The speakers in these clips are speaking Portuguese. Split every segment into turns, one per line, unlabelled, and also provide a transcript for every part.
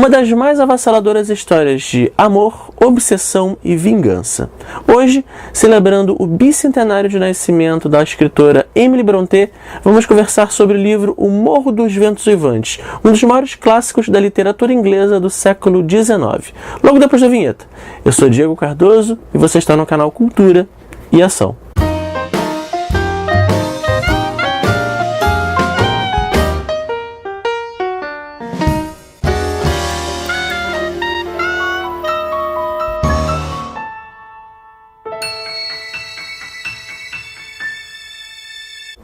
uma das mais avassaladoras histórias de amor, obsessão e vingança. Hoje, celebrando o bicentenário de nascimento da escritora Emily Brontë, vamos conversar sobre o livro O Morro dos Ventos Uivantes, um dos maiores clássicos da literatura inglesa do século XIX. Logo depois da vinheta. Eu sou Diego Cardoso e você está no canal Cultura e Ação.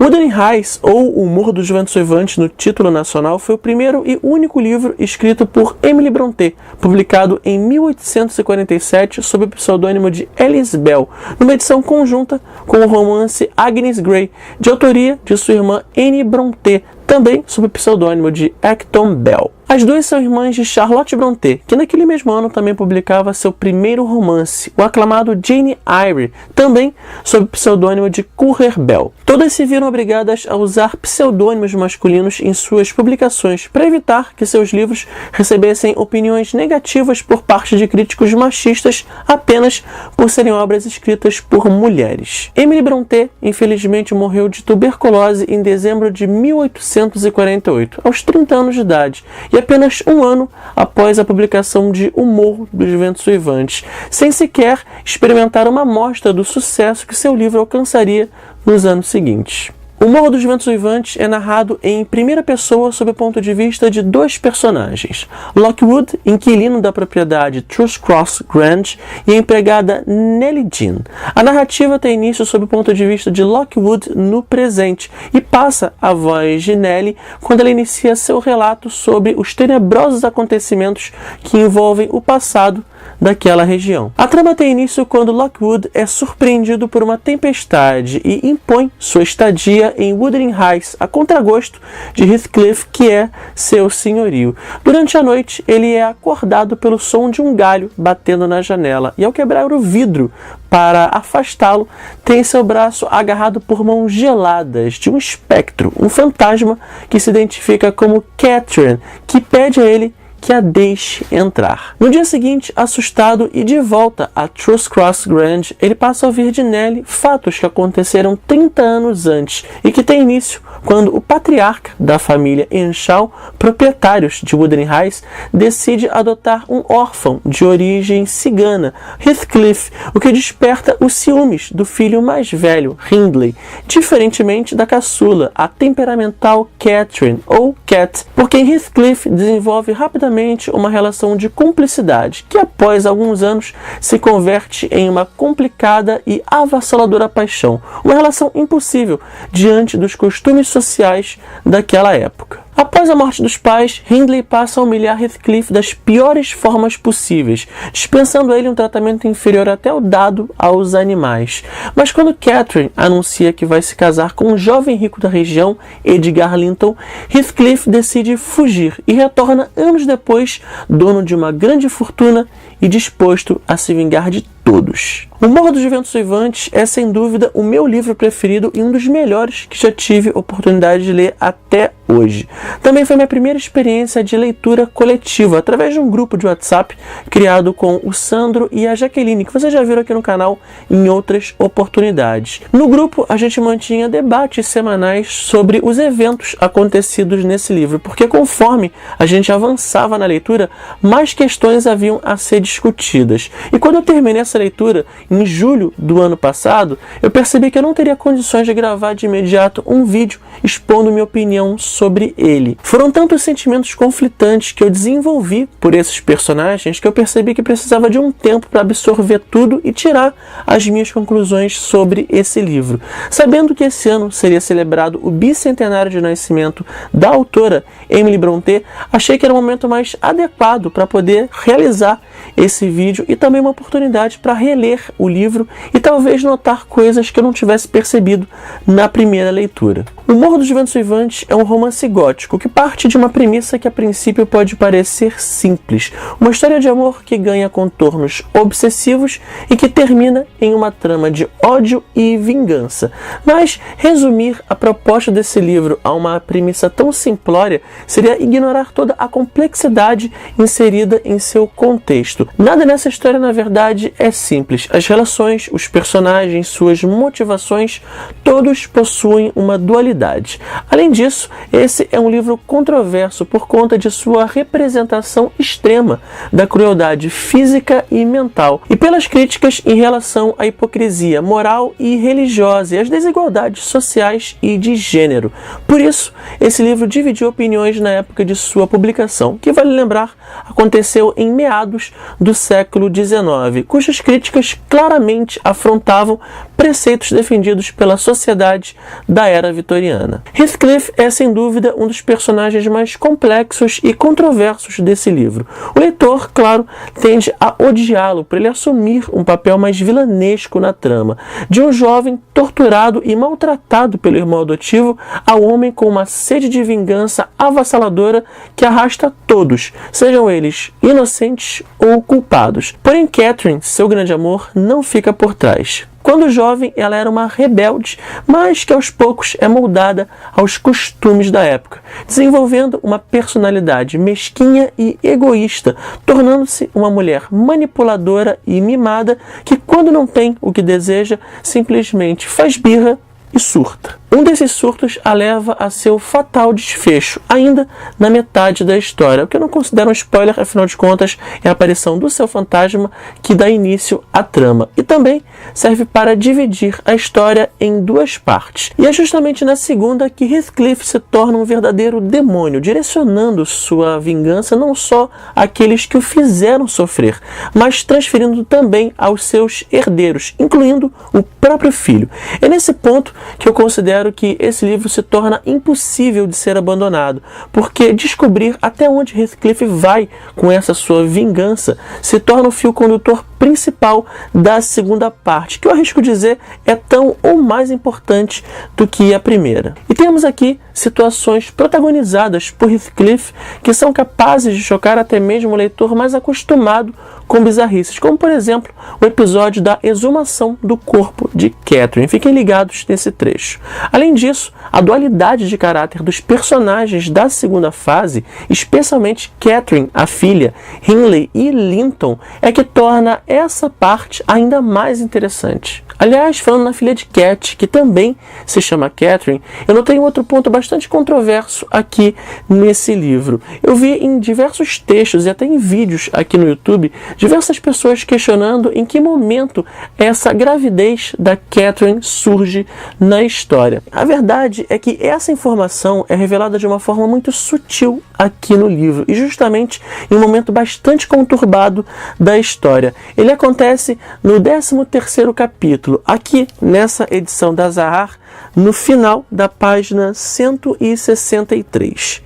Wuthering Heights, ou O Morro dos Ventos Uivantes no título nacional, foi o primeiro e único livro escrito por Emily Brontë, publicado em 1847 sob o pseudônimo de Alice Bell, numa edição conjunta com o romance Agnes Grey, de autoria de sua irmã Anne Brontë, também sob o pseudônimo de Acton Bell. As duas são irmãs de Charlotte Brontë, que naquele mesmo ano também publicava seu primeiro romance, o aclamado Jane Eyre, também sob o pseudônimo de Currer Bell. Todas se viram obrigadas a usar pseudônimos masculinos em suas publicações para evitar que seus livros recebessem opiniões negativas por parte de críticos machistas apenas por serem obras escritas por mulheres. Emily Brontë, infelizmente, morreu de tuberculose em dezembro de 1848, aos 30 anos de idade, e apenas um ano após a publicação de O Morro dos Ventos Uivantes, sem sequer experimentar uma amostra do sucesso que seu livro alcançaria nos anos seguintes. O Morro dos Ventos Uivantes é narrado em primeira pessoa sob o ponto de vista de dois personagens, Lockwood, inquilino da propriedade Trus Cross Grange, e a empregada Nellie Jean. A narrativa tem início sob o ponto de vista de Lockwood no presente e passa a voz de Nellie quando ela inicia seu relato sobre os tenebrosos acontecimentos que envolvem o passado daquela região. A trama tem início quando Lockwood é surpreendido por uma tempestade e impõe sua estadia em Wuthering Heights a contragosto de Heathcliff, que é seu senhorio. Durante a noite, ele é acordado pelo som de um galho batendo na janela e, ao quebrar o vidro para afastá-lo, tem seu braço agarrado por mãos geladas de um espectro, um fantasma que se identifica como Catherine, que pede a ele que a deixe entrar. No dia seguinte, assustado e de volta a Trus Cross Grange, ele passa a ouvir de Nellie fatos que aconteceram 30 anos antes e que tem início quando o patriarca da família Earnshaw, proprietários de Wuthering Heights, decide adotar um órfão de origem cigana, Heathcliff, o que desperta os ciúmes do filho mais velho, Hindley, diferentemente da caçula, a temperamental Catherine, ou Cat, por quem Heathcliff desenvolve rapidamente uma relação de cumplicidade, que após alguns anos se converte em uma complicada e avassaladora paixão, uma relação impossível diante dos costumes sociais daquela época. Após a morte dos pais, Hindley passa a humilhar Heathcliff das piores formas possíveis, dispensando a ele um tratamento inferior até o dado aos animais. Mas quando Catherine anuncia que vai se casar com um jovem rico da região, Edgar Linton, Heathcliff decide fugir e retorna anos depois, dono de uma grande fortuna e disposto a se vingar de todos. O Morro dos Ventos Uivantes é, sem dúvida, o meu livro preferido e um dos melhores que já tive oportunidade de ler até hoje. Também foi minha primeira experiência de leitura coletiva, através de um grupo de WhatsApp criado com o Sandro e a Jaqueline, que vocês já viram aqui no canal em outras oportunidades. No grupo, a gente mantinha debates semanais sobre os eventos acontecidos nesse livro, porque conforme a gente avançava na leitura, mais questões haviam a ser discutidas. E quando eu terminei essa leitura, em julho do ano passado, eu percebi que eu não teria condições de gravar de imediato um vídeo expondo minha opinião sobre ele. Foram tantos sentimentos conflitantes que eu desenvolvi por esses personagens que eu percebi que precisava de um tempo para absorver tudo e tirar as minhas conclusões sobre esse livro. Sabendo que esse ano seria celebrado o bicentenário de nascimento da autora Emily Brontë, achei que era o momento mais adequado para poder realizar esse vídeo e também uma oportunidade para reler o livro e talvez notar coisas que eu não tivesse percebido na primeira leitura. O Morro dos Ventos Uivantes é um romance gótico que parte de uma premissa que a princípio pode parecer simples, uma história de amor que ganha contornos obsessivos e que termina em uma trama de ódio e vingança. Mas resumir a proposta desse livro a uma premissa tão simplória seria ignorar toda a complexidade inserida em seu contexto. Nada nessa história, na verdade, é simples. As relações, os personagens, suas motivações, todos possuem uma dualidade. Além disso, esse é um livro controverso por conta de sua representação extrema da crueldade física e mental, e pelas críticas em relação à hipocrisia moral e religiosa e às desigualdades sociais e de gênero. Por isso, esse livro dividiu opiniões na época de sua publicação, que, vale lembrar, aconteceu em meados do século XIX, cujas críticas claramente afrontavam preceitos defendidos pela sociedade da era vitoriana. Heathcliff é, sem dúvida, um dos personagens mais complexos e controversos desse livro. O leitor, claro, tende a odiá-lo por ele assumir um papel mais vilanesco na trama, de um jovem torturado e maltratado pelo irmão adotivo a um homem com uma sede de vingança avassaladora que arrasta todos, sejam eles inocentes ou culpados. Porém, Catherine, seu grande amor, não fica por trás. Quando jovem, ela era uma rebelde, mas que aos poucos é moldada aos costumes da época, desenvolvendo uma personalidade mesquinha e egoísta, tornando-se uma mulher manipuladora e mimada que, quando não tem o que deseja, simplesmente faz birra e surta. Um desses surtos a leva a seu fatal desfecho, ainda na metade da história, o que eu não considero um spoiler, afinal de contas é a aparição do seu fantasma que dá início à trama, e também serve para dividir a história em duas partes. E é justamente na segunda que Heathcliff se torna um verdadeiro demônio, direcionando sua vingança não só àqueles que o fizeram sofrer, mas transferindo também aos seus herdeiros, incluindo o próprio filho. É nesse ponto que eu considero que esse livro se torna impossível de ser abandonado, porque descobrir até onde Heathcliff vai com essa sua vingança se torna o fio condutor principal da segunda parte, que eu arrisco dizer é tão ou mais importante do que a primeira. E temos aqui situações protagonizadas por Heathcliff que são capazes de chocar até mesmo o leitor mais acostumado com bizarrices, como por exemplo o episódio da exumação do corpo de Catherine. Fiquem ligados nesse trecho. Além disso, a dualidade de caráter dos personagens da segunda fase, especialmente Catherine, a filha, Hindley e Linton, é que torna essa parte ainda mais interessante. Aliás, falando na filha de Cat, que também se chama Catherine, eu notei um outro ponto bastante controverso aqui nesse livro. Eu vi em diversos textos e até em vídeos aqui no YouTube, diversas pessoas questionando em que momento essa gravidez da Catherine surge na história. A verdade é que essa informação é revelada de uma forma muito sutil aqui no livro, e justamente em um momento bastante conturbado da história. Ele acontece no 13º capítulo, aqui nessa edição da Zahar, no final da página 163.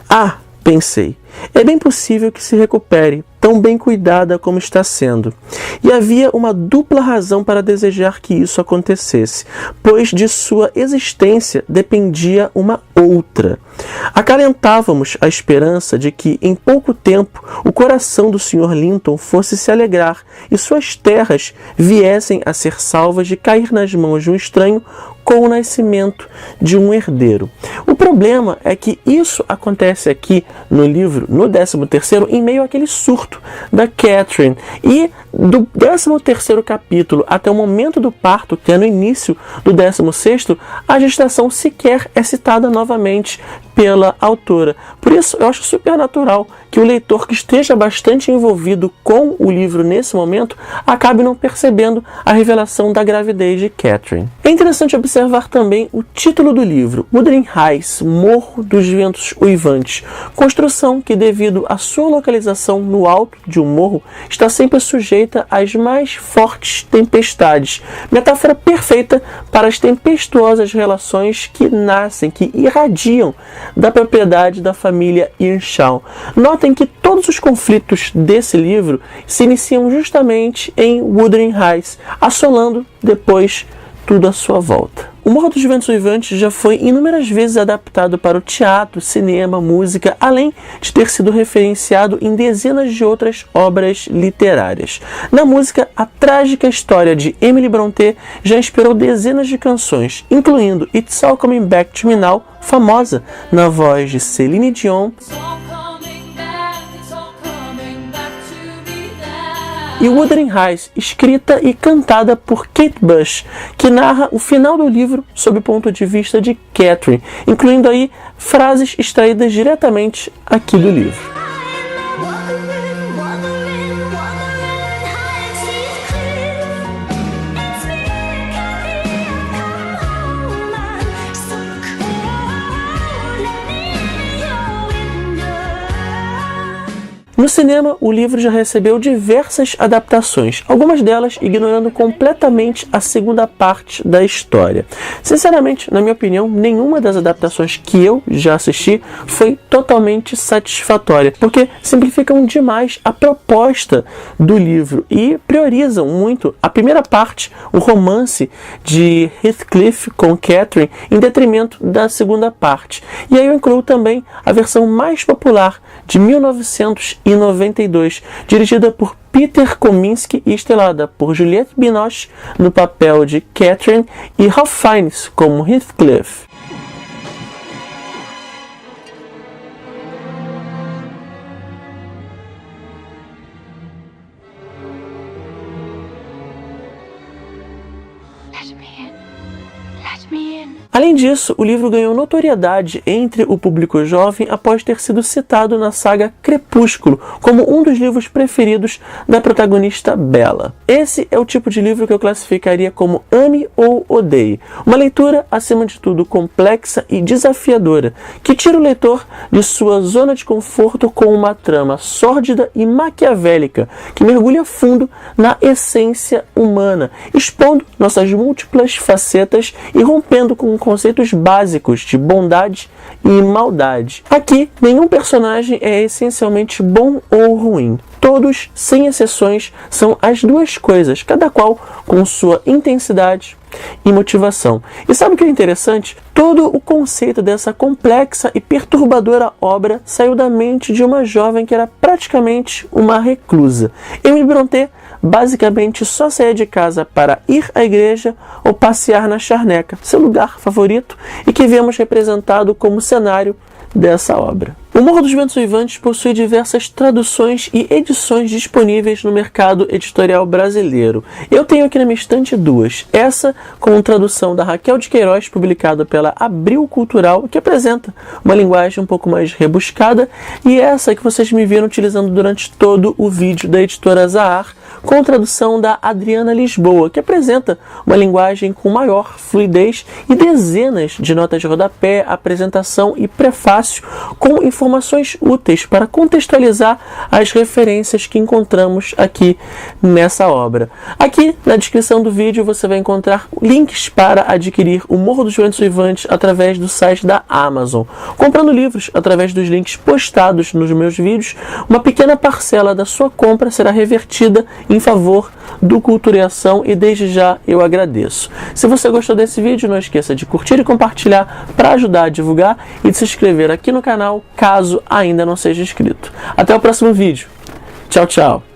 Ah, pensei, é bem possível que se recupere, tão bem cuidada como está sendo. E havia uma dupla razão para desejar que isso acontecesse, pois de sua existência dependia uma outra. Acalentávamos a esperança de que, em pouco tempo, o coração do Sr. Linton fosse se alegrar e suas terras viessem a ser salvas de cair nas mãos de um estranho com o nascimento de um herdeiro. O problema é que isso acontece aqui no livro, no 13º, em meio àquele surto da Catherine. E do 13º capítulo até o momento do parto, que é no início do 16º, a gestação sequer é citada novamente pela autora. Por isso, eu acho super natural que o leitor que esteja bastante envolvido com o livro nesse momento acabe não percebendo a revelação da gravidez de Catherine. É interessante observar também o título do livro, Wuthering Heights, Morro dos Ventos Uivantes, construção que, devido à sua localização no alto de um morro, está sempre sujeita às mais fortes tempestades. Metáfora perfeita para as tempestuosas relações que nascem, que irradiam da propriedade da família Earnshaw. Notem que todos os conflitos desse livro se iniciam justamente em Wuthering Heights, assolando depois tudo à sua volta. O Morro dos Ventos Uivantes já foi inúmeras vezes adaptado para o teatro, cinema, música, além de ter sido referenciado em dezenas de outras obras literárias. Na música, a trágica história de Emily Brontë já inspirou dezenas de canções, incluindo It's All Coming Back to Me Now, famosa na voz de Celine Dion, e Wuthering Heights, escrita e cantada por Kate Bush, que narra o final do livro sob o ponto de vista de Catherine, incluindo aí frases extraídas diretamente aqui do livro. No cinema, o livro já recebeu diversas adaptações, algumas delas ignorando completamente a segunda parte da história. Sinceramente, na minha opinião, nenhuma das adaptações que eu já assisti foi totalmente satisfatória, porque simplificam demais a proposta do livro e priorizam muito a primeira parte, o romance de Heathcliff com Catherine, em detrimento da segunda parte. E aí eu incluo também a versão mais popular, de 1992, dirigida por Peter Kominsky e estrelada por Juliette Binoche no papel de Catherine e Ralph Fiennes como Heathcliff. Além disso, o livro ganhou notoriedade entre o público jovem após ter sido citado na saga Crepúsculo como um dos livros preferidos da protagonista Bella. Esse é o tipo de livro que eu classificaria como ame ou odeie. Uma leitura, acima de tudo, complexa e desafiadora, que tira o leitor de sua zona de conforto com uma trama sórdida e maquiavélica, que mergulha fundo na essência humana, expondo nossas múltiplas facetas e rompendo com conceitos básicos de bondade e maldade. Aqui, nenhum personagem é essencialmente bom ou ruim. Todos, sem exceções, são as duas coisas, cada qual com sua intensidade e motivação. E sabe o que é interessante? Todo o conceito dessa complexa e perturbadora obra saiu da mente de uma jovem que era praticamente uma reclusa. Emily Brontë basicamente só saía de casa para ir à igreja ou passear na charneca, seu lugar favorito, e que vemos representado como cenário dessa obra. O Morro dos Ventos Uivantes possui diversas traduções e edições disponíveis no mercado editorial brasileiro. Eu tenho aqui na minha estante duas. Essa com tradução da Raquel de Queiroz, publicada pela Abril Cultural, que apresenta uma linguagem um pouco mais rebuscada, e essa que vocês me viram utilizando durante todo o vídeo da editora Zahar, com tradução da Adriana Lisboa, que apresenta uma linguagem com maior fluidez e dezenas de notas de rodapé, apresentação e prefácio com informações úteis para contextualizar as referências que encontramos aqui nessa obra. Aqui na descrição do vídeo você vai encontrar links para adquirir O Morro dos Ventos Uivantes através do site da Amazon. Comprando livros através dos links postados nos meus vídeos, uma pequena parcela da sua compra será revertida em favor do Cultura e Ação, e desde já eu agradeço. Se você gostou desse vídeo, não esqueça de curtir e compartilhar para ajudar a divulgar e de se inscrever aqui no canal caso ainda não seja inscrito. Até o próximo vídeo. Tchau, tchau.